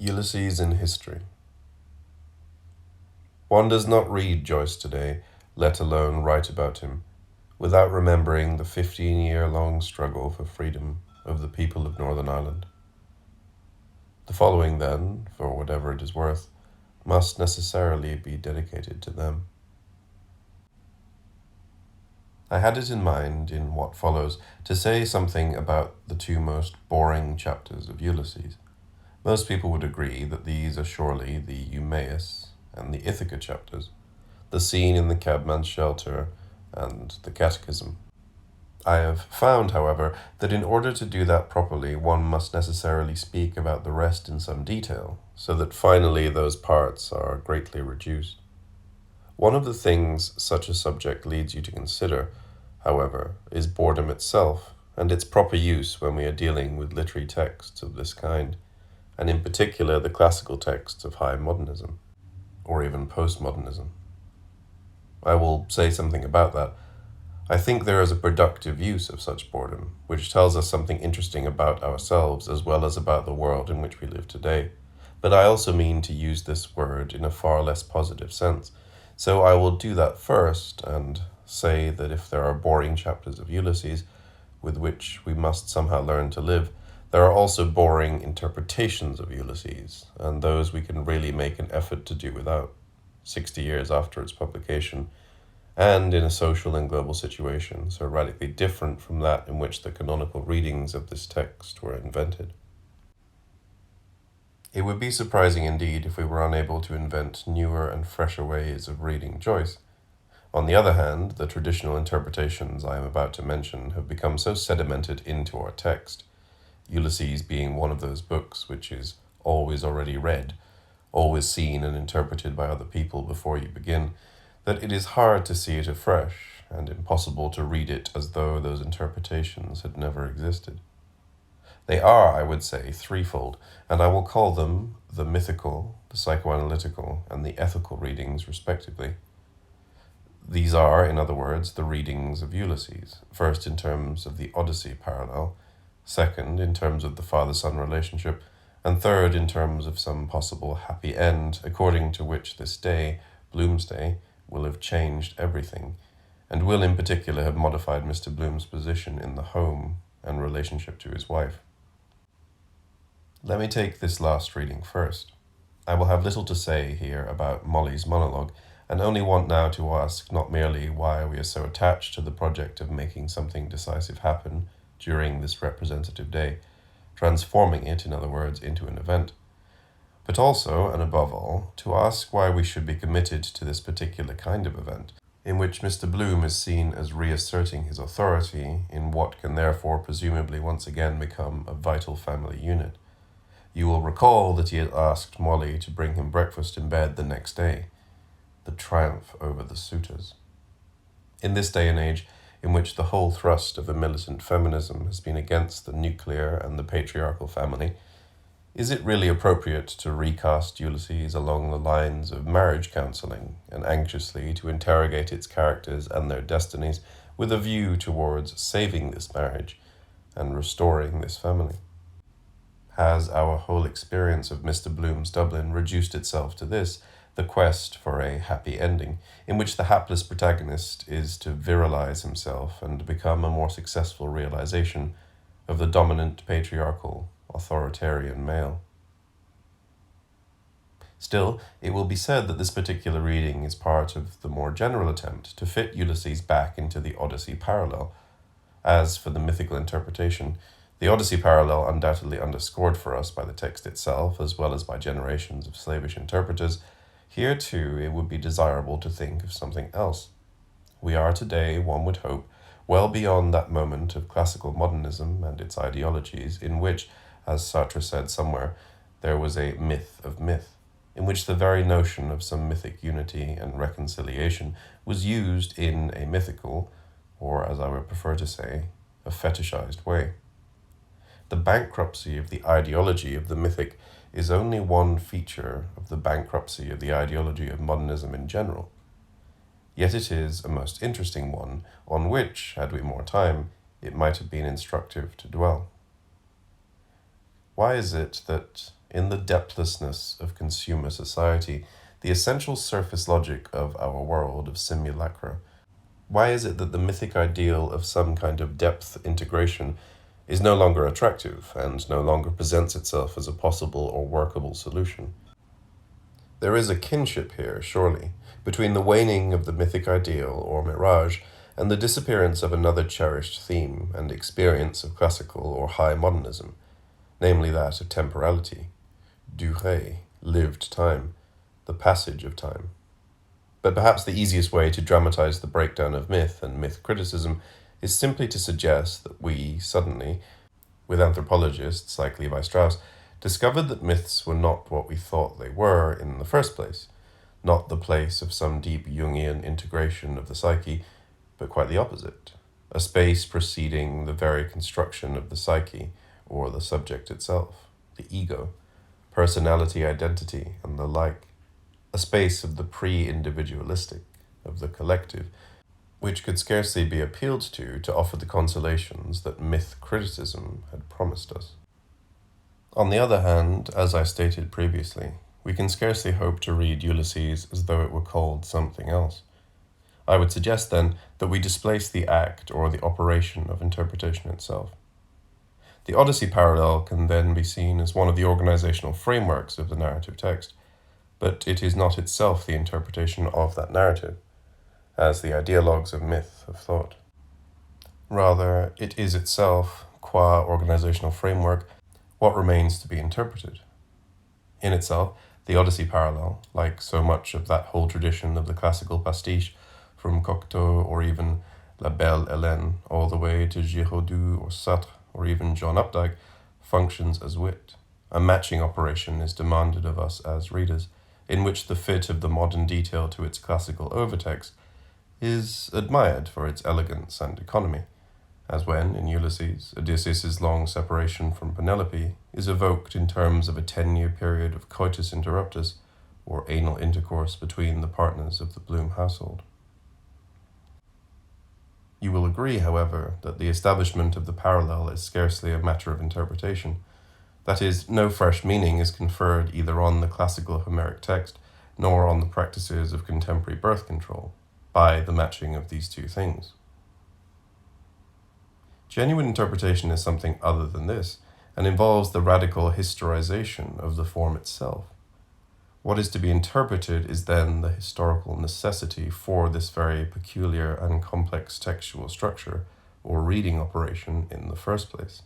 Ulysses in History. One does not read Joyce today, let alone write about him, without remembering the 15-year-long struggle for freedom of the people of Northern Ireland. The following, then, for whatever it is worth, must necessarily be dedicated to them. I had it in mind, in what follows, to say something about the two most boring chapters of Ulysses. Most people would agree that these are surely the Eumaeus and the Ithaca chapters, the scene in the cabman's shelter and the catechism. I have found, however, that in order to do that properly, one must necessarily speak about the rest in some detail, so that finally those parts are greatly reduced. One of the things such a subject leads you to consider, however, is boredom itself, and its proper use when we are dealing with literary texts of this kind, and in particular the classical texts of high modernism, or even postmodernism. I will say something about that. I think there is a productive use of such boredom, which tells us something interesting about ourselves as well as about the world in which we live today. But I also mean to use this word in a far less positive sense. So I will do that first and say that if there are boring chapters of Ulysses with which we must somehow learn to live, there are also boring interpretations of Ulysses, and those we can really make an effort to do without, 60 years after its publication, and in a social and global situation so radically different from that in which the canonical readings of this text were invented. It would be surprising indeed if we were unable to invent newer and fresher ways of reading Joyce. On the other hand, the traditional interpretations I am about to mention have become so sedimented into our text, Ulysses being one of those books which is always already read, always seen and interpreted by other people before you begin, that it is hard to see it afresh, and impossible to read it as though those interpretations had never existed. They are, I would say, threefold, and I will call them the mythical, the psychoanalytical, and the ethical readings, respectively. These are, in other words, the readings of Ulysses, first in terms of the Odyssey parallel, second in terms of the father-son relationship, and third in terms of some possible happy end, according to which this day, Bloomsday, will have changed everything, and will in particular have modified Mr. Bloom's position in the home and relationship to his wife. Let me take this last reading first. I will have little to say here about Molly's monologue, and only want now to ask not merely why we are so attached to the project of making something decisive happen during this representative day, transforming it, in other words, into an event, but also, and above all, to ask why we should be committed to this particular kind of event, in which Mr. Bloom is seen as reasserting his authority in what can therefore presumably once again become a vital family unit. You will recall that he had asked Molly to bring him breakfast in bed the next day, the triumph over the suitors. In this day and age, in which the whole thrust of a militant feminism has been against the nuclear and the patriarchal family, is it really appropriate to recast Ulysses along the lines of marriage counseling and anxiously to interrogate its characters and their destinies with a view towards saving this marriage and restoring this family? Has our whole experience of Mr. Bloom's Dublin reduced itself to this, the quest for a happy ending, in which the hapless protagonist is to virilize himself and become a more successful realization of the dominant patriarchal authoritarian male? Still, it will be said that this particular reading is part of the more general attempt to fit Ulysses back into the Odyssey parallel. As for the mythical interpretation, the Odyssey parallel undoubtedly underscored for us by the text itself, as well as by generations of slavish interpreters, here too it would be desirable to think of something else. We are today, one would hope, well beyond that moment of classical modernism and its ideologies in which, as Sartre said somewhere, there was a myth of myth, in which the very notion of some mythic unity and reconciliation was used in a mythical, or as I would prefer to say, a fetishized way. The bankruptcy of the ideology of the mythic is only one feature of the bankruptcy of the ideology of modernism in general. Yet it is a most interesting one, on which, had we more time, it might have been instructive to dwell. Why is it that, in the depthlessness of consumer society, the essential surface logic of our world of simulacra? Why is it that the mythic ideal of some kind of depth integration is no longer attractive and no longer presents itself as a possible or workable solution? There is a kinship here, surely, between the waning of the mythic ideal or mirage and the disappearance of another cherished theme and experience of classical or high modernism, namely that of temporality, durée, lived time, the passage of time. But perhaps the easiest way to dramatize the breakdown of myth and myth criticism is simply to suggest that we suddenly, with anthropologists like Lévi-Strauss, discovered that myths were not what we thought they were in the first place, not the place of some deep Jungian integration of the psyche, but quite the opposite, a space preceding the very construction of the psyche, or the subject itself, the ego, personality, identity, and the like, a space of the pre-individualistic, of the collective, which could scarcely be appealed to offer the consolations that myth criticism had promised us. On the other hand, as I stated previously, we can scarcely hope to read Ulysses as though it were called something else. I would suggest, then, that we displace the act or the operation of interpretation itself. The Odyssey parallel can then be seen as one of the organizational frameworks of the narrative text, but it is not itself the interpretation of that narrative, as the ideologues of myth have thought. Rather, it is itself, qua organizational framework, what remains to be interpreted. In itself, the Odyssey parallel, like so much of that whole tradition of the classical pastiche, from Cocteau or even La Belle Hélène, all the way to Giraudoux or Sartre or even John Updike, functions as wit. A matching operation is demanded of us as readers, in which the fit of the modern detail to its classical overtext is admired for its elegance and economy, as when, in Ulysses, Odysseus' long separation from Penelope is evoked in terms of a 10-year period of coitus interruptus, or anal intercourse between the partners of the Bloom household. You will agree, however, that the establishment of the parallel is scarcely a matter of interpretation. That is, no fresh meaning is conferred either on the classical Homeric text nor on the practices of contemporary birth control by the matching of these two things. Genuine interpretation is something other than this, and involves the radical historization of the form itself. What is to be interpreted is then the historical necessity for this very peculiar and complex textual structure or reading operation in the first place.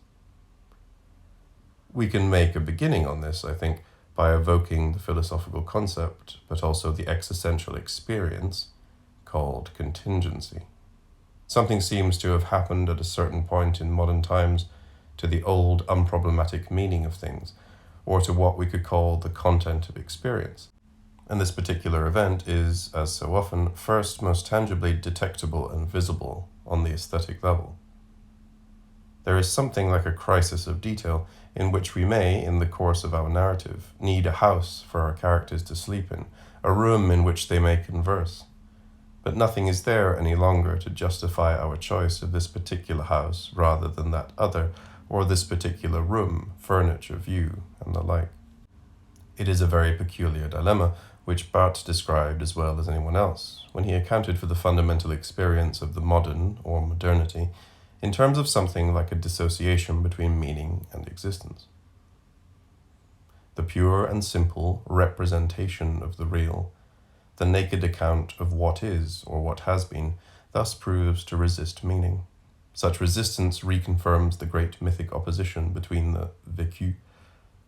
We can make a beginning on this, I think, by evoking the philosophical concept, but also the existential experience, called contingency. Something seems to have happened at a certain point in modern times to the old unproblematic meaning of things, or to what we could call the content of experience. And this particular event is, as so often, first most tangibly detectable and visible on the aesthetic level. There is something like a crisis of detail in which we may, in the course of our narrative, need a house for our characters to sleep in, a room in which they may converse. But nothing is there any longer to justify our choice of this particular house rather than that other, or this particular room, furniture, view, and the like. It is a very peculiar dilemma, which Barthes described as well as anyone else, when he accounted for the fundamental experience of the modern, or modernity, in terms of something like a dissociation between meaning and existence. The pure and simple representation of the real, the naked account of what is or what has been, thus proves to resist meaning. Such resistance reconfirms the great mythic opposition between the vécu,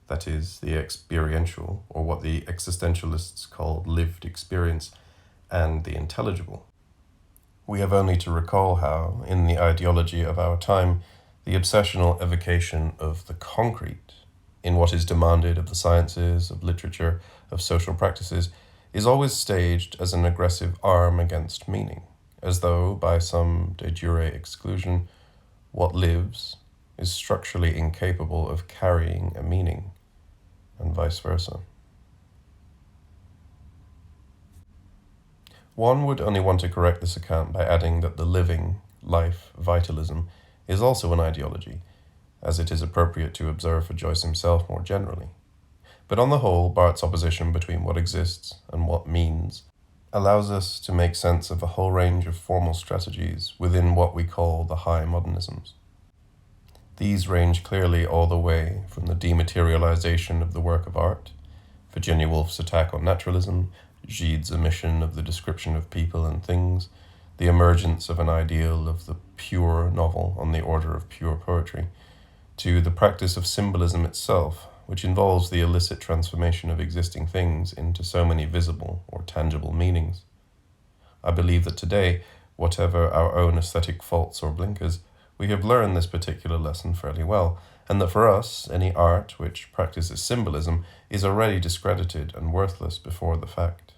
that is, the experiential, or what the existentialists call lived experience, and the intelligible. We have only to recall how, in the ideology of our time, the obsessional evocation of the concrete, in what is demanded of the sciences, of literature, of social practices, is always staged as an aggressive arm against meaning, as though, by some de jure exclusion, what lives is structurally incapable of carrying a meaning, and vice versa. One would only want to correct this account by adding that the living, life, vitalism, is also an ideology, as it is appropriate to observe for Joyce himself more generally. But on the whole, Barth's opposition between what exists and what means allows us to make sense of a whole range of formal strategies within what we call the high modernisms. These range clearly all the way from the dematerialization of the work of art, Virginia Woolf's attack on naturalism, Gide's omission of the description of people and things, the emergence of an ideal of the pure novel on the order of pure poetry, to the practice of symbolism itself, which involves the illicit transformation of existing things into so many visible or tangible meanings. I believe that today, whatever our own aesthetic faults or blinkers, we have learned this particular lesson fairly well, and that for us, any art which practices symbolism is already discredited and worthless before the fact.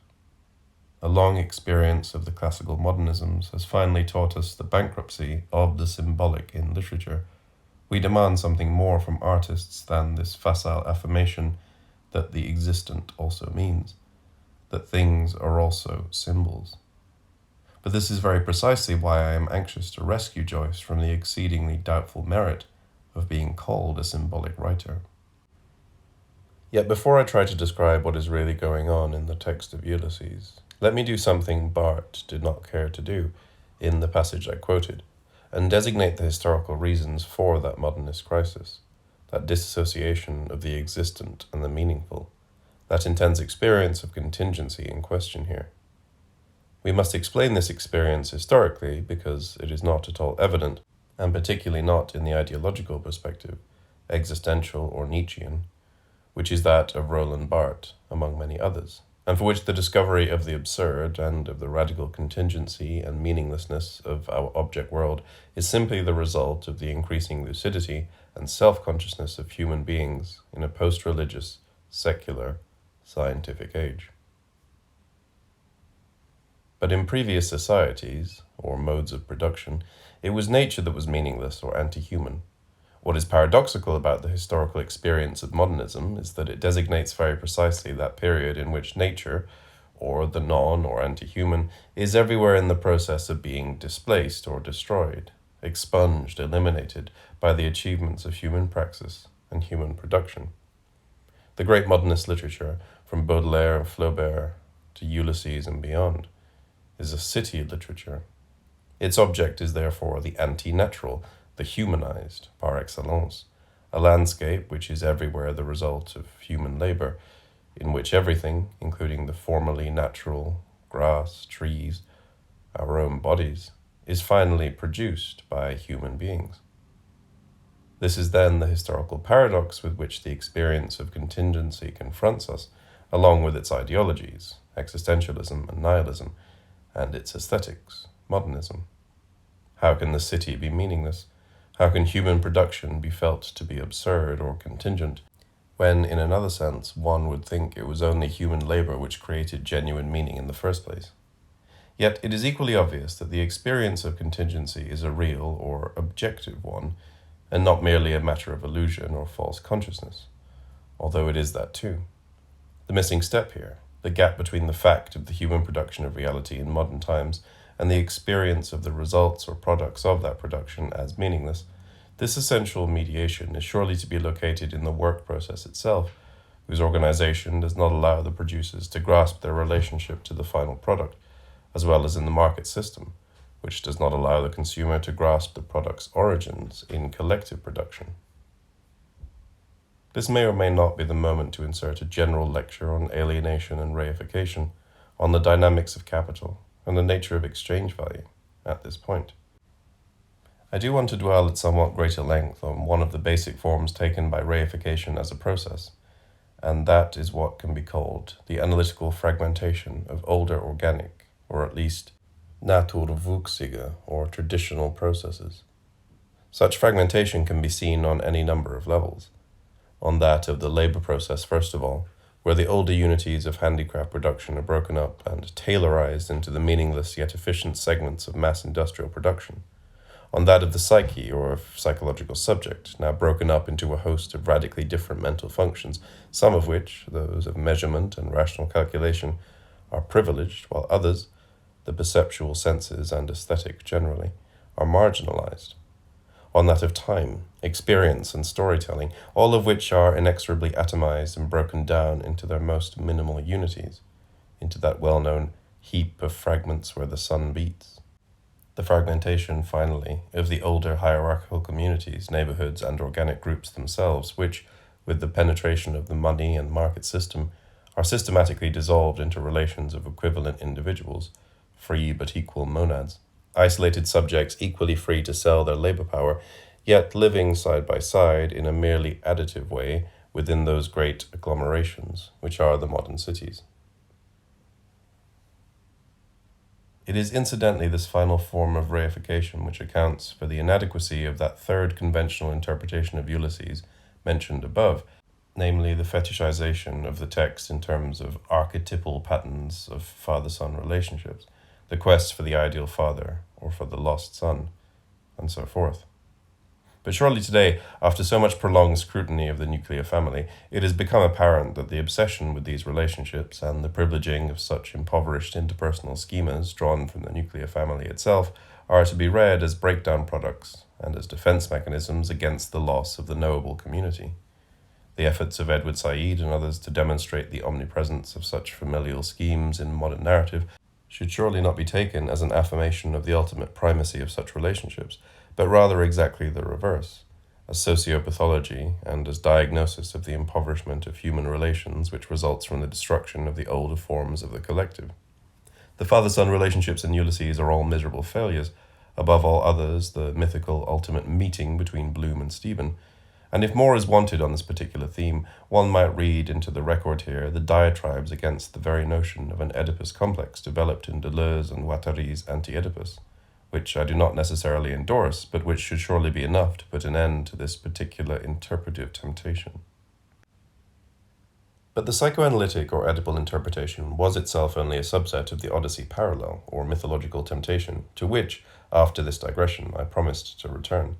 A long experience of the classical modernisms has finally taught us the bankruptcy of the symbolic in literature. We demand something more from artists than this facile affirmation that the existent also means, that things are also symbols. But this is very precisely why I am anxious to rescue Joyce from the exceedingly doubtful merit of being called a symbolic writer. Yet before I try to describe what is really going on in the text of Ulysses, let me do something Barth did not care to do in the passage I quoted, and designate the historical reasons for that modernist crisis, that disassociation of the existent and the meaningful, that intense experience of contingency in question here. We must explain this experience historically because it is not at all evident, and particularly not in the ideological perspective, existential or Nietzschean, which is that of Roland Barthes, among many others, and for which the discovery of the absurd and of the radical contingency and meaninglessness of our object world is simply the result of the increasing lucidity and self-consciousness of human beings in a post-religious, secular, scientific age. But in previous societies, or modes of production, it was nature that was meaningless or anti-human. What is paradoxical about the historical experience of modernism is that it designates very precisely that period in which nature, or the non or anti-human, is everywhere in the process of being displaced or destroyed, expunged, eliminated by the achievements of human praxis and human production. The great modernist literature, from Baudelaire and Flaubert to Ulysses and beyond, is a city literature. Its object is therefore the anti-natural, the humanized, par excellence, a landscape which is everywhere the result of human labor, in which everything, including the formerly natural, grass, trees, our own bodies, is finally produced by human beings. This is then the historical paradox with which the experience of contingency confronts us, along with its ideologies, existentialism and nihilism, and its aesthetics, modernism. How can the city be meaningless? How can human production be felt to be absurd or contingent, when, in another sense, one would think it was only human labor which created genuine meaning in the first place? Yet it is equally obvious that the experience of contingency is a real or objective one, and not merely a matter of illusion or false consciousness, although it is that too. The missing step here, the gap between the fact of the human production of reality in modern times and the experience of the results or products of that production as meaningless, this essential mediation is surely to be located in the work process itself, whose organization does not allow the producers to grasp their relationship to the final product, as well as in the market system, which does not allow the consumer to grasp the product's origins in collective production. This may or may not be the moment to insert a general lecture on alienation and reification, on the dynamics of capital, and the nature of exchange value at this point. I do want to dwell at somewhat greater length on one of the basic forms taken by reification as a process, and that is what can be called the analytical fragmentation of older organic, or at least naturwuchsige, or traditional processes. Such fragmentation can be seen on any number of levels. On that of the labor process, first of all, where the older unities of handicraft production are broken up and tailorized into the meaningless yet efficient segments of mass industrial production. On that of the psyche, or of psychological subject, now broken up into a host of radically different mental functions, some of which, those of measurement and rational calculation, are privileged, while others, the perceptual senses and aesthetic generally, are marginalized. on that of time, experience, and storytelling, all of which are inexorably atomized and broken down into their most minimal unities, into that well-known heap of fragments where the sun beats. The fragmentation, finally, of the older hierarchical communities, neighborhoods, and organic groups themselves, which, with the penetration of the money and market system, are systematically dissolved into relations of equivalent individuals, free but equal monads, isolated subjects equally free to sell their labor power, yet living side by side in a merely additive way within those great agglomerations, which are the modern cities. It is incidentally this final form of reification which accounts for the inadequacy of that third conventional interpretation of Ulysses mentioned above, namely the fetishization of the text in terms of archetypal patterns of father-son relationships, the quest for the ideal father or for the lost son, and so forth. But surely today, after so much prolonged scrutiny of the nuclear family, it has become apparent that the obsession with these relationships and the privileging of such impoverished interpersonal schemas drawn from the nuclear family itself are to be read as breakdown products and as defense mechanisms against the loss of the knowable community. The efforts of Edward Said and others to demonstrate the omnipresence of such familial schemes in modern narrative should surely not be taken as an affirmation of the ultimate primacy of such relationships, but rather exactly the reverse, as sociopathology and as diagnosis of the impoverishment of human relations which results from the destruction of the older forms of the collective. The father-son relationships in Ulysses are all miserable failures, above all others the mythical ultimate meeting between Bloom and Stephen, and if more is wanted on this particular theme, one might read into the record here the diatribes against the very notion of an Oedipus complex developed in Deleuze and Guattari's Anti-Oedipus, which I do not necessarily endorse, but which should surely be enough to put an end to this particular interpretive temptation. But the psychoanalytic or Oedipal interpretation was itself only a subset of the Odyssey parallel, or mythological temptation, to which, after this digression, I promised to return.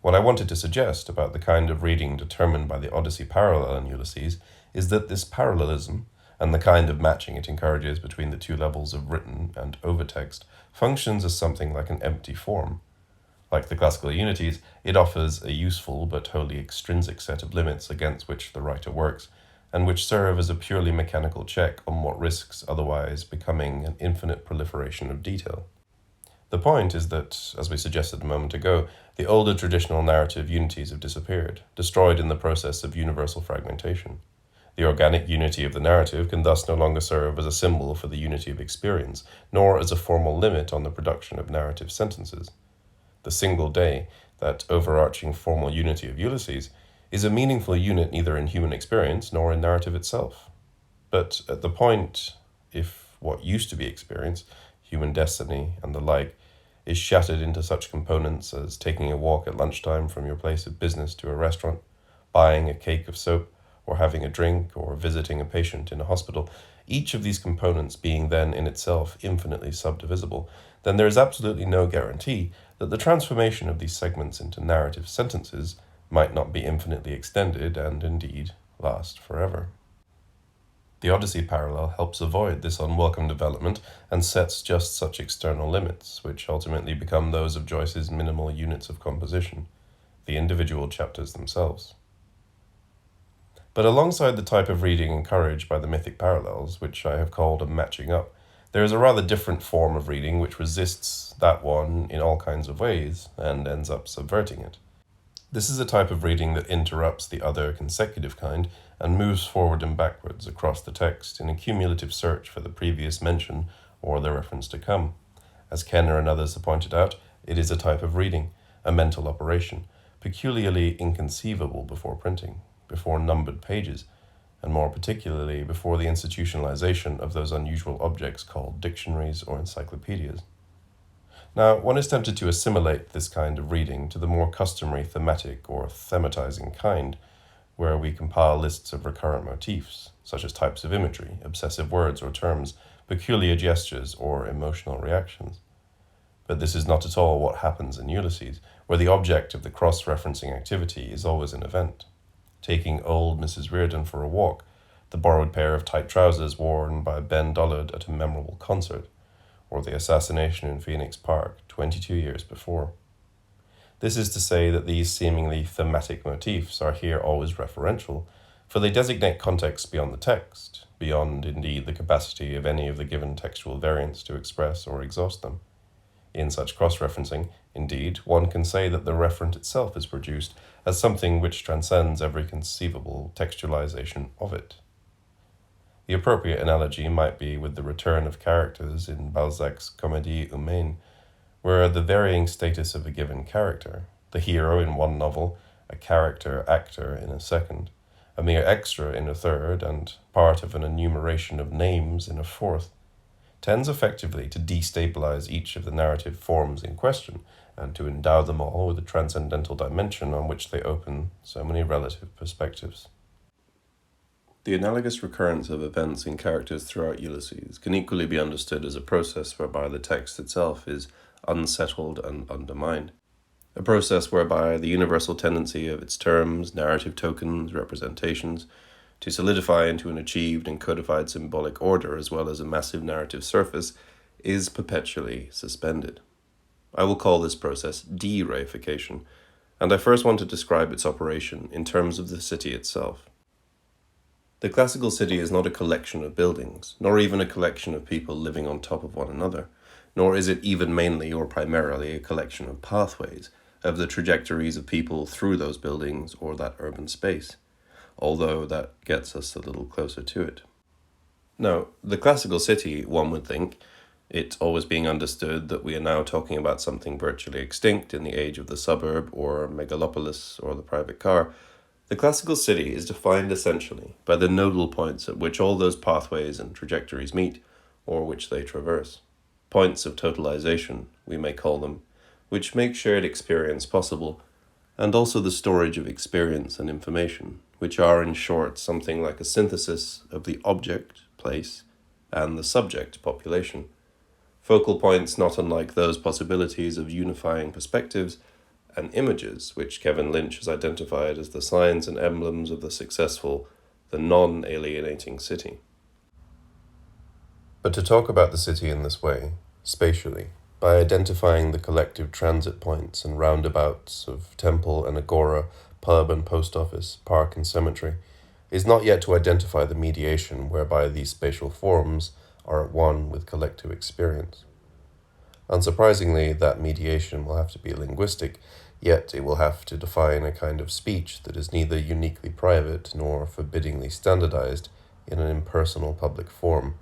What I wanted to suggest about the kind of reading determined by the Odyssey parallel in Ulysses is that this parallelism, and the kind of matching it encourages between the two levels of written and overtext, functions as something like an empty form. Like the classical unities, it offers a useful but wholly extrinsic set of limits against which the writer works, and which serve as a purely mechanical check on what risks otherwise becoming an infinite proliferation of detail. The point is that, as we suggested a moment ago, the older traditional narrative unities have disappeared, destroyed in the process of universal fragmentation. The organic unity of the narrative can thus no longer serve as a symbol for the unity of experience, nor as a formal limit on the production of narrative sentences. The single day, that overarching formal unity of Ulysses, is a meaningful unit neither in human experience nor in narrative itself. But at the point, if what used to be experience, human destiny, and the like, is shattered into such components as taking a walk at lunchtime from your place of business to a restaurant, buying a cake of soap, or having a drink, or visiting a patient in a hospital, each of these components being then in itself infinitely subdivisible, then there is absolutely no guarantee that the transformation of these segments into narrative sentences might not be infinitely extended and, indeed, last forever. The Odyssey parallel helps avoid this unwelcome development and sets just such external limits, which ultimately become those of Joyce's minimal units of composition, the individual chapters themselves. But alongside the type of reading encouraged by the mythic parallels, which I have called a matching up, there is a rather different form of reading which resists that one in all kinds of ways and ends up subverting it. This is a type of reading that interrupts the other consecutive kind and moves forward and backwards across the text in a cumulative search for the previous mention or the reference to come. As Kenner and others have pointed out, it is a type of reading, a mental operation, peculiarly inconceivable before printing, before numbered pages, and more particularly before the institutionalization of those unusual objects called dictionaries or encyclopedias. Now, one is tempted to assimilate this kind of reading to the more customary thematic or thematizing kind, where we compile lists of recurrent motifs, such as types of imagery, obsessive words or terms, peculiar gestures, or emotional reactions. But this is not at all what happens in Ulysses, where the object of the cross-referencing activity is always an event. Taking old Mrs. Reardon for a walk, the borrowed pair of tight trousers worn by Ben Dollard at a memorable concert, or the assassination in Phoenix Park 22 years before. This is to say that these seemingly thematic motifs are here always referential, for they designate contexts beyond the text, beyond, indeed, the capacity of any of the given textual variants to express or exhaust them. In such cross-referencing, indeed, one can say that the referent itself is produced as something which transcends every conceivable textualization of it. The appropriate analogy might be with the return of characters in Balzac's Comédie Humaine, where the varying status of a given character, the hero in one novel, a character actor in a second, a mere extra in a third, and part of an enumeration of names in a fourth, tends effectively to destabilize each of the narrative forms in question, and to endow them all with a transcendental dimension on which they open so many relative perspectives. The analogous recurrence of events in characters throughout Ulysses can equally be understood as a process whereby the text itself is unsettled and undermined. A process whereby the universal tendency of its terms, narrative tokens, representations, to solidify into an achieved and codified symbolic order as well as a massive narrative surface, is perpetually suspended. I will call this process de-reification, and I first want to describe its operation in terms of the city itself. The classical city is not a collection of buildings, nor even a collection of people living on top of one another, nor is it even mainly or primarily a collection of pathways, of the trajectories of people through those buildings or that urban space, although that gets us a little closer to it. Now, the classical city, one would think, it always being understood that we are now talking about something virtually extinct in the age of the suburb or megalopolis or the private car, the classical city is defined essentially by the nodal points at which all those pathways and trajectories meet, or which they traverse. Points of totalization, we may call them, which make shared experience possible, and also the storage of experience and information, which are in short something like a synthesis of the object, place, and the subject, population. Focal points not unlike those possibilities of unifying perspectives and images which Kevin Lynch has identified as the signs and emblems of the successful, the non-alienating city. But to talk about the city in this way, spatially, by identifying the collective transit points and roundabouts of temple and agora, pub and post office, park and cemetery, is not yet to identify the mediation whereby these spatial forms are at one with collective experience. Unsurprisingly, that mediation will have to be linguistic, yet it will have to define a kind of speech that is neither uniquely private nor forbiddingly standardized in an impersonal public form,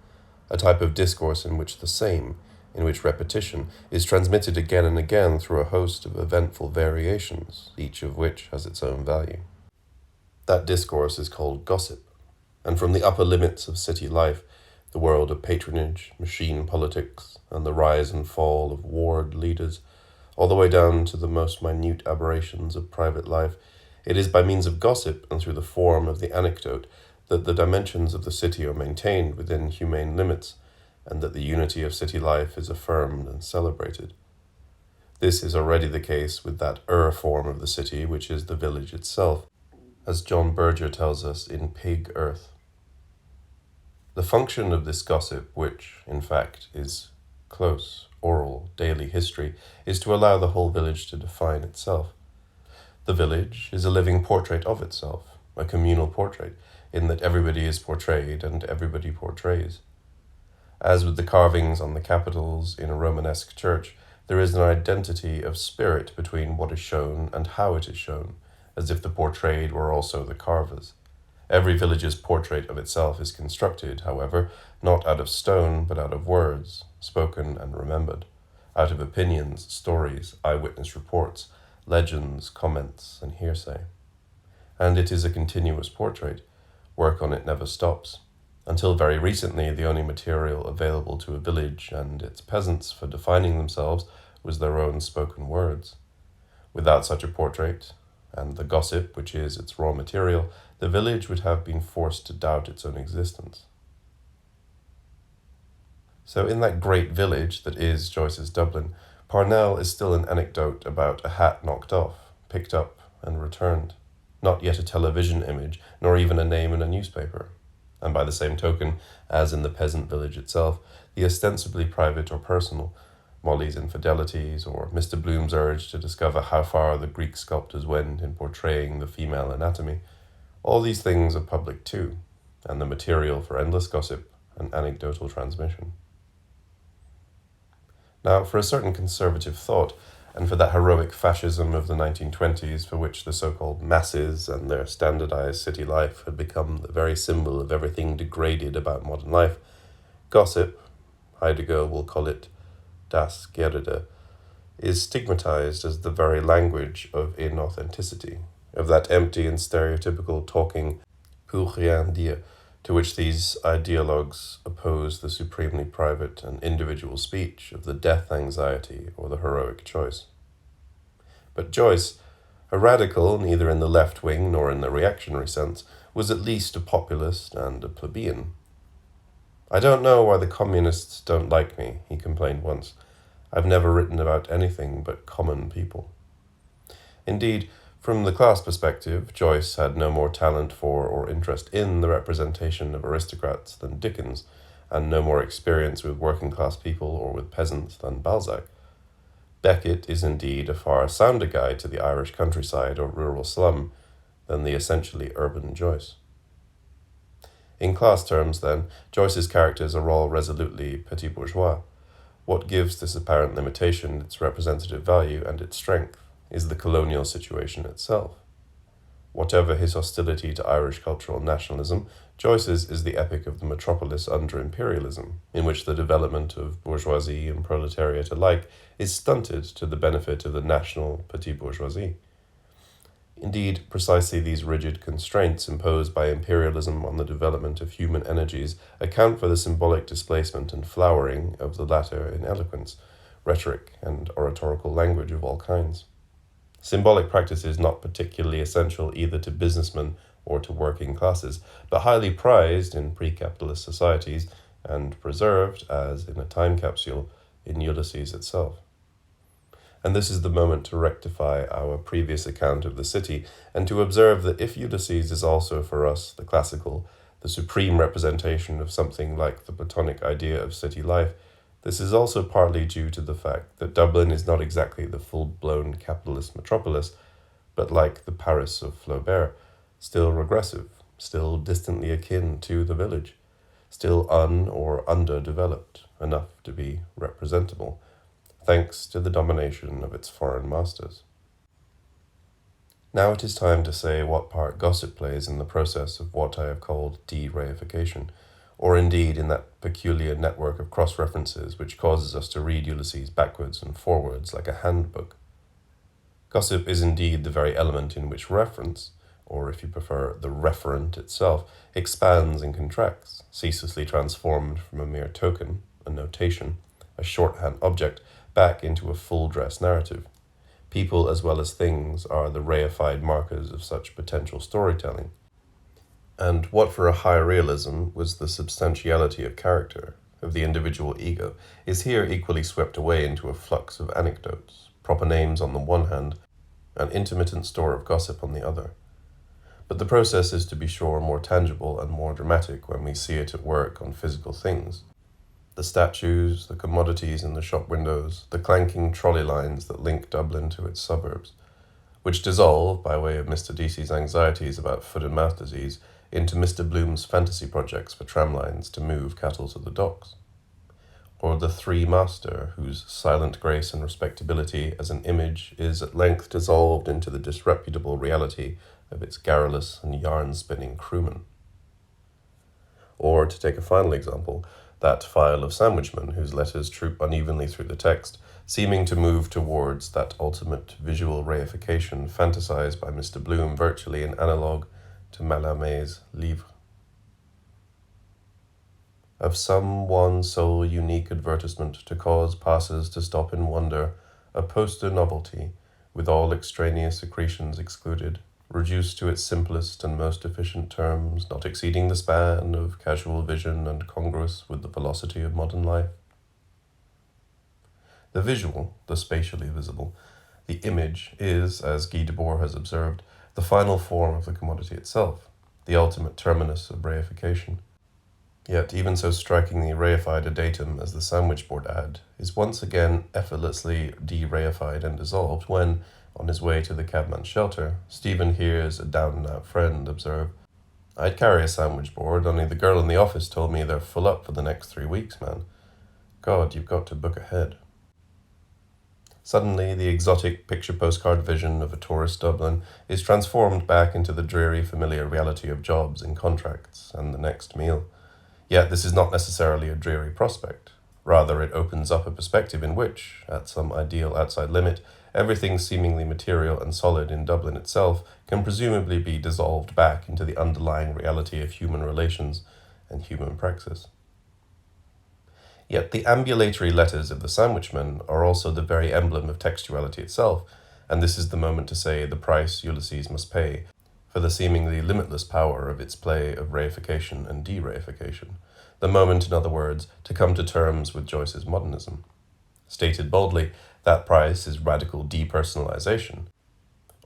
a type of discourse in which the same, in which repetition, is transmitted again and again through a host of eventful variations, each of which has its own value. That discourse is called gossip, and from the upper limits of city life, the world of patronage, machine politics, and the rise and fall of ward leaders, all the way down to the most minute aberrations of private life, it is by means of gossip and through the form of the anecdote that the dimensions of the city are maintained within humane limits, and that the unity of city life is affirmed and celebrated. This is already the case with that form of the city which is the village itself, as John Berger tells us in Pig Earth. The function of this gossip, which, in fact, is close, oral, daily history, is to allow the whole village to define itself. The village is a living portrait of itself, a communal portrait, in that everybody is portrayed and everybody portrays. As with the carvings on the capitals in a Romanesque church, there is an identity of spirit between what is shown and how it is shown, as if the portrayed were also the carvers. Every village's portrait of itself is constructed, however, not out of stone, but out of words, spoken and remembered, out of opinions, stories, eyewitness reports, legends, comments, and hearsay. And it is a continuous portrait. Work on it never stops. Until very recently, the only material available to a village and its peasants for defining themselves was their own spoken words. Without such a portrait, and the gossip which is its raw material, the village would have been forced to doubt its own existence. So in that great village that is Joyce's Dublin, Parnell is still an anecdote about a hat knocked off, picked up, and returned, not yet a television image, nor even a name in a newspaper. And by the same token, as in the peasant village itself, the ostensibly private or personal, Molly's infidelities, or Mr. Bloom's urge to discover how far the Greek sculptors went in portraying the female anatomy, all these things are public too, and the material for endless gossip and anecdotal transmission. Now, for a certain conservative thought, and for that heroic fascism of the 1920s for which the so-called masses and their standardized city life had become the very symbol of everything degraded about modern life, gossip, Heidegger will call it das Gerede, is stigmatized as the very language of inauthenticity, of that empty and stereotypical talking pour rien dire, to which these ideologues oppose the supremely private and individual speech of the death anxiety or the heroic choice. But Joyce, a radical neither in the left wing nor in the reactionary sense, was at least a populist and a plebeian. "I don't know why the communists don't like me," he complained once. "I've never written about anything but common people." Indeed, from the class perspective, Joyce had no more talent for or interest in the representation of aristocrats than Dickens, and no more experience with working-class people or with peasants than Balzac. Beckett is indeed a far sounder guide to the Irish countryside or rural slum than the essentially urban Joyce. In class terms, then, Joyce's characters are all resolutely petit bourgeois. What gives this apparent limitation its representative value and its strength is the colonial situation itself. Whatever his hostility to Irish cultural nationalism, Joyce's is the epic of the metropolis under imperialism, in which the development of bourgeoisie and proletariat alike is stunted to the benefit of the national petit bourgeoisie. Indeed, precisely these rigid constraints imposed by imperialism on the development of human energies account for the symbolic displacement and flowering of the latter in eloquence, rhetoric, and oratorical language of all kinds. Symbolic practice is not particularly essential either to businessmen or to working classes, but highly prized in pre-capitalist societies and preserved, as in a time capsule, in Ulysses itself. And this is the moment to rectify our previous account of the city, and to observe that if Ulysses is also for us the classical, the supreme representation of something like the Platonic idea of city life, this is also partly due to the fact that Dublin is not exactly the full-blown capitalist metropolis, but like the Paris of Flaubert, still regressive, still distantly akin to the village, still or underdeveloped enough to be representable, thanks to the domination of its foreign masters. Now it is time to say what part gossip plays in the process of what I have called de-reification, or indeed in that peculiar network of cross-references which causes us to read Ulysses backwards and forwards like a handbook. Gossip is indeed the very element in which reference, or if you prefer, the referent itself, expands and contracts, ceaselessly transformed from a mere token, a notation, a shorthand object, back into a full-dress narrative. People as well as things are the reified markers of such potential storytelling. And what for a high realism was the substantiality of character, of the individual ego, is here equally swept away into a flux of anecdotes, proper names on the one hand, an intermittent store of gossip on the other. But the process is to be sure more tangible and more dramatic when we see it at work on physical things. The statues, the commodities in the shop windows, the clanking trolley lines that link Dublin to its suburbs, which dissolve, by way of Mr. Deasy's anxieties about foot and mouth disease, into Mr. Bloom's fantasy projects for tramlines to move cattle to the docks. Or the three-master, whose silent grace and respectability as an image is at length dissolved into the disreputable reality of its garrulous and yarn-spinning crewman. Or, to take a final example, that file of sandwichmen whose letters troop unevenly through the text, seeming to move towards that ultimate visual reification fantasized by Mr. Bloom virtually in analogue to Mallarmé's livre. Of some one sole unique advertisement to cause passers to stop in wonder, a poster novelty, with all extraneous accretions excluded, reduced to its simplest and most efficient terms, not exceeding the span of casual vision and congruous with the velocity of modern life. The visual, the spatially visible, the image is, as Gide has observed, the final form of the commodity itself, the ultimate terminus of reification. Yet even so strikingly reified a datum as the sandwich board ad is once again effortlessly de-reified and dissolved when, on his way to the cabman's shelter, Stephen hears a down-and-out friend observe, "I'd carry a sandwich board, only the girl in the office told me they're full up for the next 3 weeks, man. God, you've got to book ahead." Suddenly, the exotic picture postcard vision of a tourist Dublin is transformed back into the dreary familiar reality of jobs and contracts and the next meal. Yet this is not necessarily a dreary prospect. Rather, it opens up a perspective in which, at some ideal outside limit, everything seemingly material and solid in Dublin itself can presumably be dissolved back into the underlying reality of human relations and human praxis. Yet the ambulatory letters of the sandwichman are also the very emblem of textuality itself, and this is the moment to say the price Ulysses must pay for the seemingly limitless power of its play of reification and de-reification, the moment, in other words, to come to terms with Joyce's modernism. Stated boldly, that price is radical depersonalization,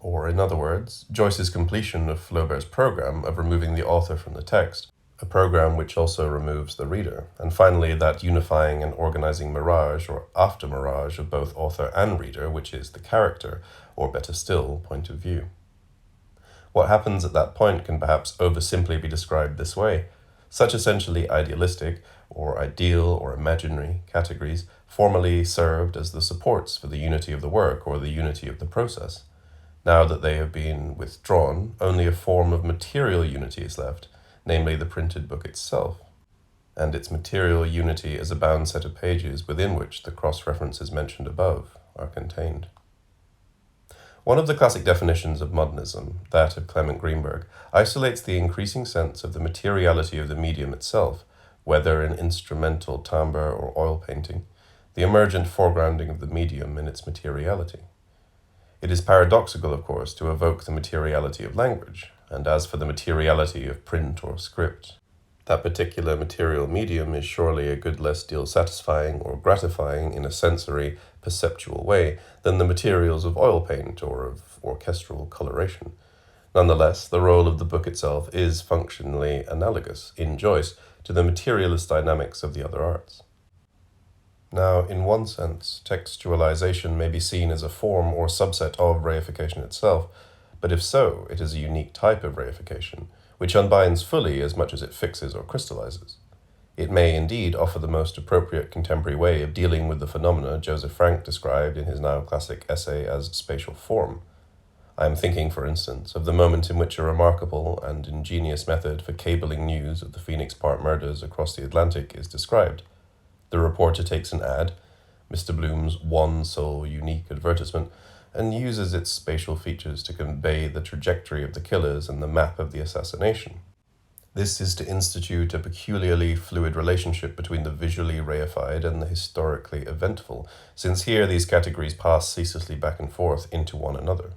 or, in other words, Joyce's completion of Flaubert's program of removing the author from the text, a program which also removes the reader, and finally that unifying and organizing mirage or after-mirage of both author and reader, which is the character, or better still, point of view. What happens at that point can perhaps oversimply be described this way. Such essentially idealistic, or ideal, or imaginary categories formerly served as the supports for the unity of the work or the unity of the process. Now that they have been withdrawn, only a form of material unity is left, namely the printed book itself, and its material unity as a bound set of pages within which the cross-references mentioned above are contained. One of the classic definitions of modernism, that of Clement Greenberg, isolates the increasing sense of the materiality of the medium itself, whether in instrumental timbre or oil painting, the emergent foregrounding of the medium in its materiality. It is paradoxical, of course, to evoke the materiality of language, and as for the materiality of print or script, that particular material medium is surely a good less deal satisfying or gratifying in a sensory, perceptual way than the materials of oil paint or of orchestral coloration. Nonetheless, the role of the book itself is functionally analogous, in Joyce, to the materialist dynamics of the other arts. Now, in one sense, textualization may be seen as a form or subset of reification itself, but if so, it is a unique type of reification, which unbinds fully as much as it fixes or crystallizes. It may indeed offer the most appropriate contemporary way of dealing with the phenomena Joseph Frank described in his now classic essay as spatial form. I am thinking, for instance, of the moment in which a remarkable and ingenious method for cabling news of the Phoenix Park murders across the Atlantic is described. The reporter takes an ad, Mr. Bloom's one sole unique advertisement, and uses its spatial features to convey the trajectory of the killers and the map of the assassination. This is to institute a peculiarly fluid relationship between the visually reified and the historically eventful, since here these categories pass ceaselessly back and forth into one another.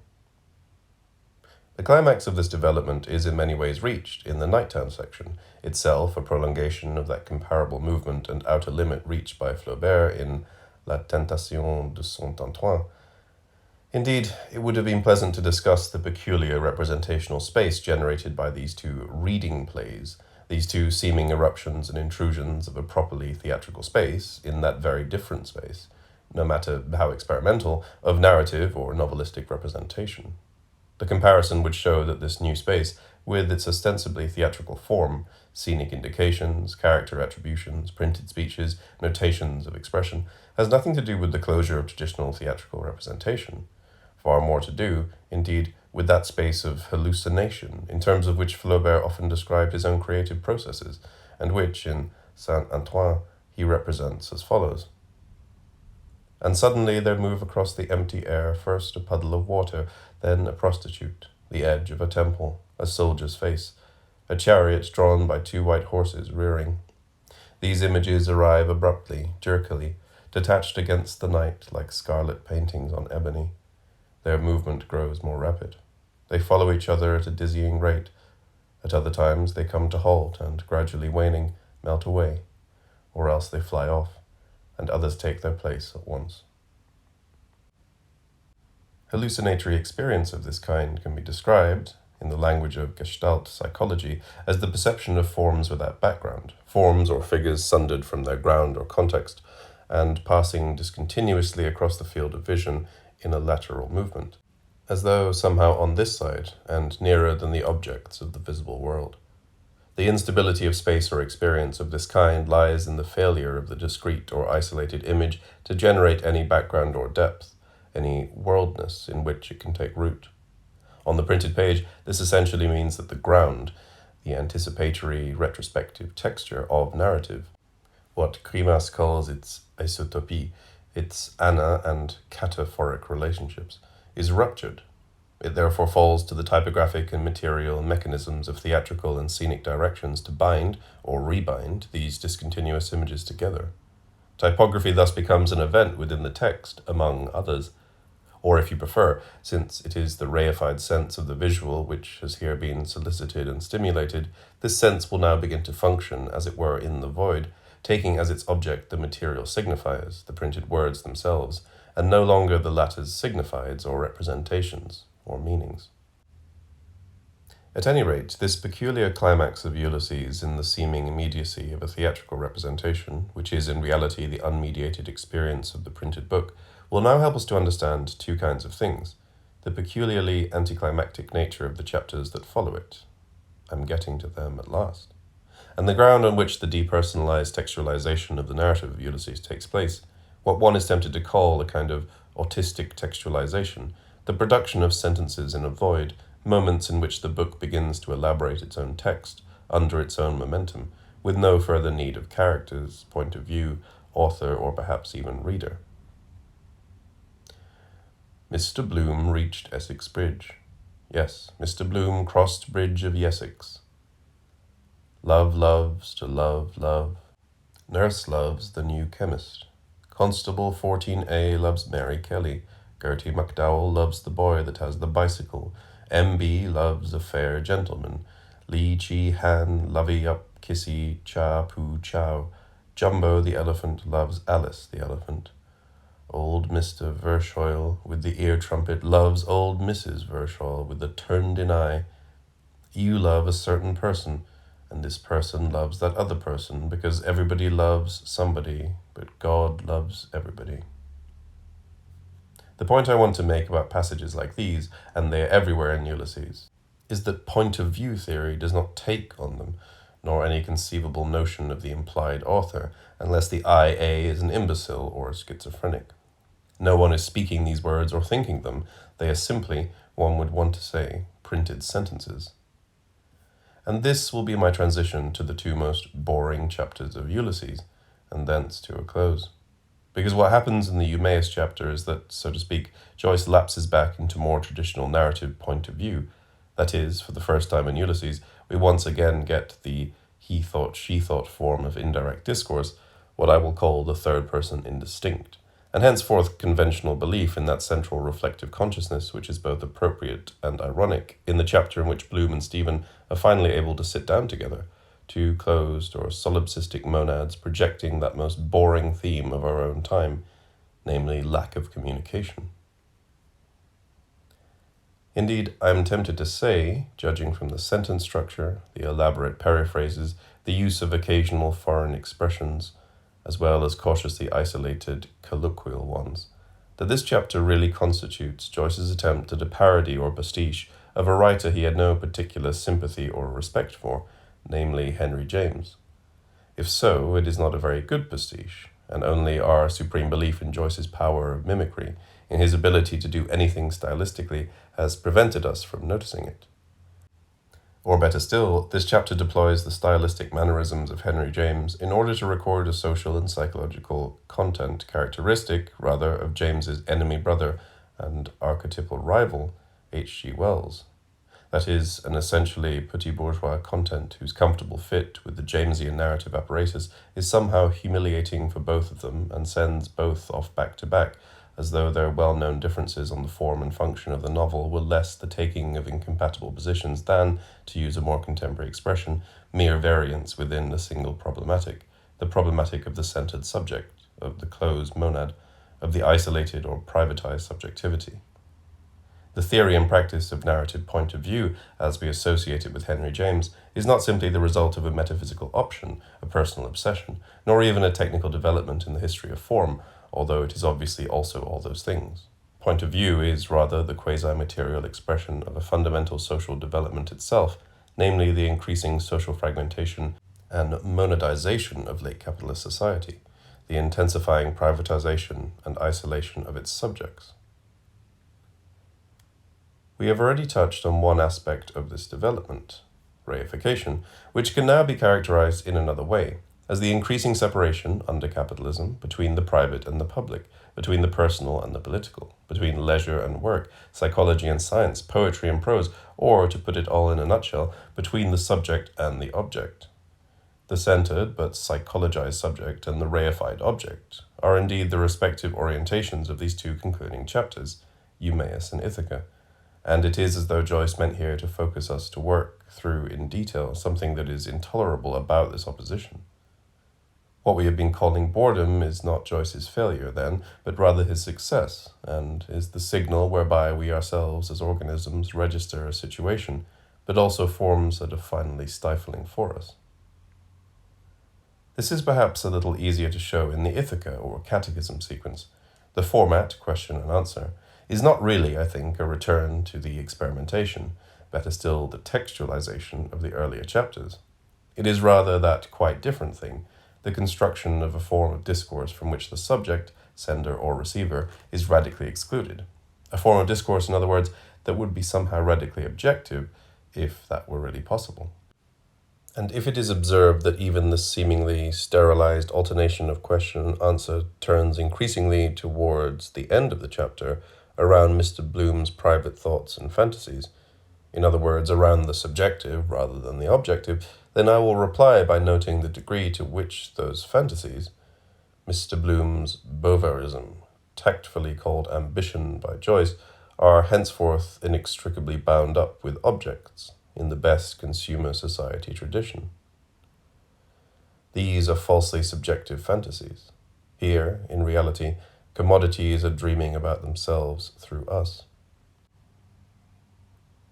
The climax of this development is in many ways reached in the Nighttime section, itself a prolongation of that comparable movement and outer limit reached by Flaubert in La Tentation de Saint-Antoine. Indeed, it would have been pleasant to discuss the peculiar representational space generated by these two reading plays, these two seeming eruptions and intrusions of a properly theatrical space in that very different space, no matter how experimental, of narrative or novelistic representation. The comparison would show that this new space, with its ostensibly theatrical form, scenic indications, character attributions, printed speeches, notations of expression, has nothing to do with the closure of traditional theatrical representation. Far more to do, indeed, with that space of hallucination, in terms of which Flaubert often described his own creative processes, and which, in Saint-Antoine, he represents as follows. And suddenly there move across the empty air first a puddle of water, then a prostitute, the edge of a temple, a soldier's face, a chariot drawn by two white horses rearing. These images arrive abruptly, jerkily, detached against the night like scarlet paintings on ebony. Their movement grows more rapid. They follow each other at a dizzying rate. At other times they come to halt and, gradually waning, melt away, or else they fly off, and others take their place at once. Hallucinatory experience of this kind can be described, in the language of Gestalt psychology, as the perception of forms without background, forms or figures sundered from their ground or context, and passing discontinuously across the field of vision in a lateral movement, as though somehow on this side and nearer than the objects of the visible world. The instability of space or experience of this kind lies in the failure of the discrete or isolated image to generate any background or depth, any worldness in which it can take root. On the printed page, this essentially means that the ground, the anticipatory retrospective texture of narrative, what Grimas calls its isotopie, its ana and cataphoric relationships, is ruptured. It therefore falls to the typographic and material mechanisms of theatrical and scenic directions to bind or rebind these discontinuous images together. Typography thus becomes an event within the text, among others. Or if you prefer, since it is the reified sense of the visual which has here been solicited and stimulated, this sense will now begin to function, as it were, in the void, taking as its object the material signifiers, the printed words themselves, and no longer the latter's signifieds or representations or meanings. At any rate, this peculiar climax of Ulysses in the seeming immediacy of a theatrical representation, which is in reality the unmediated experience of the printed book, will now help us to understand two kinds of things: the peculiarly anticlimactic nature of the chapters that follow it. I'm getting to them at last. And the ground on which the depersonalized textualization of the narrative of Ulysses takes place, what one is tempted to call a kind of autistic textualization, the production of sentences in a void, moments in which the book begins to elaborate its own text, under its own momentum, with no further need of characters, point of view, author, or perhaps even reader. Mr. Bloom reached Essex Bridge. Yes, Mr. Bloom crossed Bridge of Essex. Love loves to love love. Nurse loves the new chemist. Constable 14A loves Mary Kelly. Gertie MacDowell loves the boy that has the bicycle. M.B. loves a fair gentleman. Lee Chi Han, lovey up, kissy, cha poo chow. Jumbo the elephant loves Alice the elephant. Old Mr. Verschoyle with the ear trumpet loves old Mrs. Verschoyle with the turned-in eye. You love a certain person, and this person loves that other person, because everybody loves somebody, but God loves everybody. The point I want to make about passages like these, and they are everywhere in Ulysses, is that point of view theory does not take on them, nor any conceivable notion of the implied author, unless the I.A. is an imbecile or schizophrenic. No one is speaking these words or thinking them. They are simply, one would want to say, printed sentences. And this will be my transition to the two most boring chapters of Ulysses, and thence to a close. Because what happens in the Eumaeus chapter is that, so to speak, Joyce lapses back into more traditional narrative point of view. That is, for the first time in Ulysses, we once again get the he-thought, she-thought form of indirect discourse, what I will call the third-person indistinct, and henceforth conventional belief in that central reflective consciousness which is both appropriate and ironic in the chapter in which Bloom and Stephen are finally able to sit down together, two closed or solipsistic monads projecting that most boring theme of our own time, namely lack of communication. Indeed, I am tempted to say, judging from the sentence structure, the elaborate periphrases, the use of occasional foreign expressions, as well as cautiously isolated colloquial ones, that this chapter really constitutes Joyce's attempt at a parody or pastiche of a writer he had no particular sympathy or respect for, namely Henry James. If so, it is not a very good pastiche, and only our supreme belief in Joyce's power of mimicry, in his ability to do anything stylistically, has prevented us from noticing it. Or better still, this chapter deploys the stylistic mannerisms of Henry James in order to record a social and psychological content characteristic, rather, of James's enemy brother and archetypal rival, H.G. Wells. That is, an essentially petit bourgeois content whose comfortable fit with the Jamesian narrative apparatus is somehow humiliating for both of them and sends both off back to back, as though their well-known differences on the form and function of the novel were less the taking of incompatible positions than, to use a more contemporary expression, mere variants within a single problematic, the problematic of the centered subject, of the closed monad, of the isolated or privatized subjectivity. The theory and practice of narrative point of view, as we associate it with Henry James, is not simply the result of a metaphysical option, a personal obsession, nor even a technical development in the history of form, although it is obviously also all those things. Point of view is rather the quasi-material expression of a fundamental social development itself, namely the increasing social fragmentation and monadization of late capitalist society, the intensifying privatization and isolation of its subjects. We have already touched on one aspect of this development, reification, which can now be characterized in another way, as the increasing separation under capitalism between the private and the public, between the personal and the political, between leisure and work, psychology and science, poetry and prose, or, to put it all in a nutshell, between the subject and the object. The centered but psychologized subject and the reified object are indeed the respective orientations of these two concluding chapters, Eumaeus and Ithaca, and it is as though Joyce meant here to focus us to work through in detail something that is intolerable about this opposition. What we have been calling boredom is not Joyce's failure, then, but rather his success, and is the signal whereby we ourselves as organisms register a situation, but also forms that are finally stifling for us. This is perhaps a little easier to show in the Ithaca or Catechism sequence. The format, question and answer, is not really, I think, a return to the experimentation, better still the textualization of the earlier chapters. It is rather that quite different thing, the construction of a form of discourse from which the subject, sender or receiver, is radically excluded. A form of discourse, in other words, that would be somehow radically objective, if that were really possible. And if it is observed that even this seemingly sterilized alternation of question and answer turns increasingly towards the end of the chapter around Mr. Bloom's private thoughts and fantasies, in other words, around the subjective rather than the objective, then I will reply by noting the degree to which those fantasies, Mr. Bloom's Beauvairism, tactfully called ambition by Joyce, are henceforth inextricably bound up with objects in the best consumer society tradition. These are falsely subjective fantasies. Here, in reality, commodities are dreaming about themselves through us.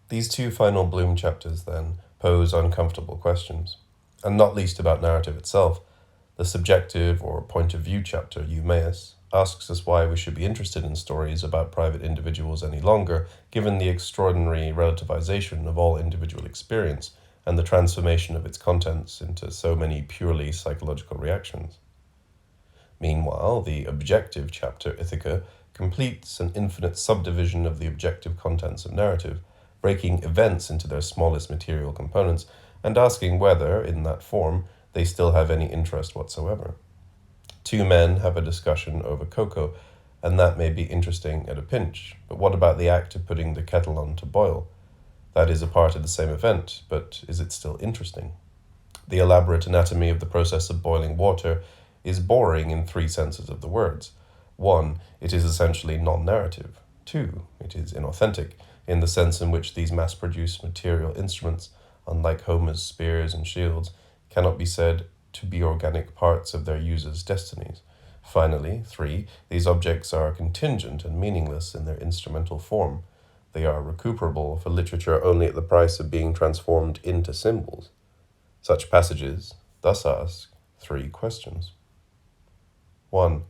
These two final Bloom chapters, then, pose uncomfortable questions, and not least about narrative itself. The subjective or point of view chapter, Eumaeus, asks us why we should be interested in stories about private individuals any longer, given the extraordinary relativization of all individual experience and the transformation of its contents into so many purely psychological reactions. Meanwhile, the objective chapter, Ithaca, completes an infinite subdivision of the objective contents of narrative, breaking events into their smallest material components and asking whether, in that form, they still have any interest whatsoever. Two men have a discussion over cocoa, and that may be interesting at a pinch, but what about the act of putting the kettle on to boil? That is a part of the same event, but is it still interesting? The elaborate anatomy of the process of boiling water is boring in three senses of the words. 1, it is essentially non-narrative. 2, it is inauthentic, in the sense in which these mass-produced material instruments, unlike Homer's spears and shields, cannot be said to be organic parts of their users' destinies. Finally, 3, these objects are contingent and meaningless in their instrumental form. They are recuperable for literature only at the price of being transformed into symbols. Such passages thus ask 3 questions. 1.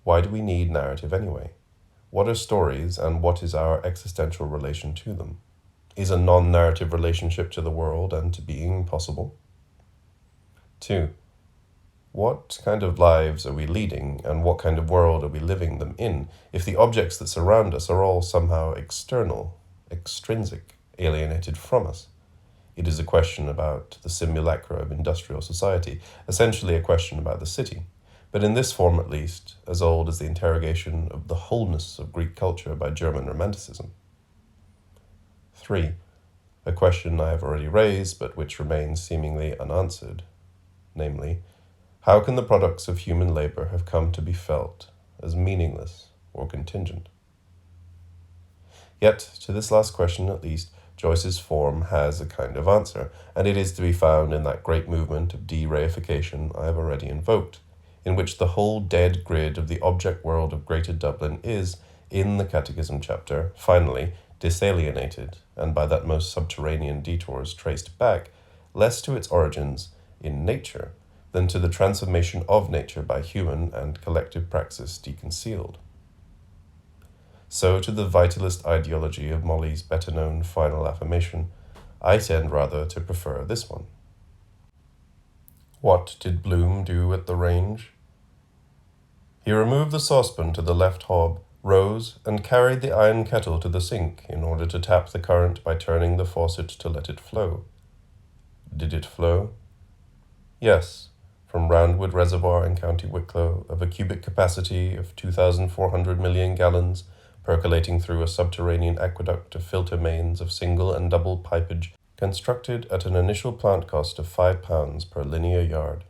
Why do we need narrative anyway? What are stories, and what is our existential relation to them? Is a non-narrative relationship to the world and to being possible? 2. What kind of lives are we leading, and what kind of world are we living them in, if the objects that surround us are all somehow external, extrinsic, alienated from us? It is a question about the simulacra of industrial society, essentially a question about the city, but in this form at least, as old as the interrogation of the wholeness of Greek culture by German Romanticism. 3. A question I have already raised, but which remains seemingly unanswered, namely, how can the products of human labor have come to be felt as meaningless or contingent? Yet, to this last question at least, Joyce's form has a kind of answer, and it is to be found in that great movement of de-reification I have already invoked, in which the whole dead grid of the object world of Greater Dublin is, in the Catechism chapter, finally disalienated, and by that most subterranean detours traced back, less to its origins in nature than to the transformation of nature by human and collective praxis deconcealed. So to the vitalist ideology of Molly's better-known final affirmation, I tend rather to prefer this one. What did Bloom do at the range? He removed the saucepan to the left hob, rose, and carried the iron kettle to the sink in order to tap the current by turning the faucet to let it flow. Did it flow? Yes, from Roundwood Reservoir in County Wicklow, of a cubic capacity of 2,400 million gallons, percolating through a subterranean aqueduct of filter mains of single and double pipage, constructed at an initial plant cost of £5 per linear yard.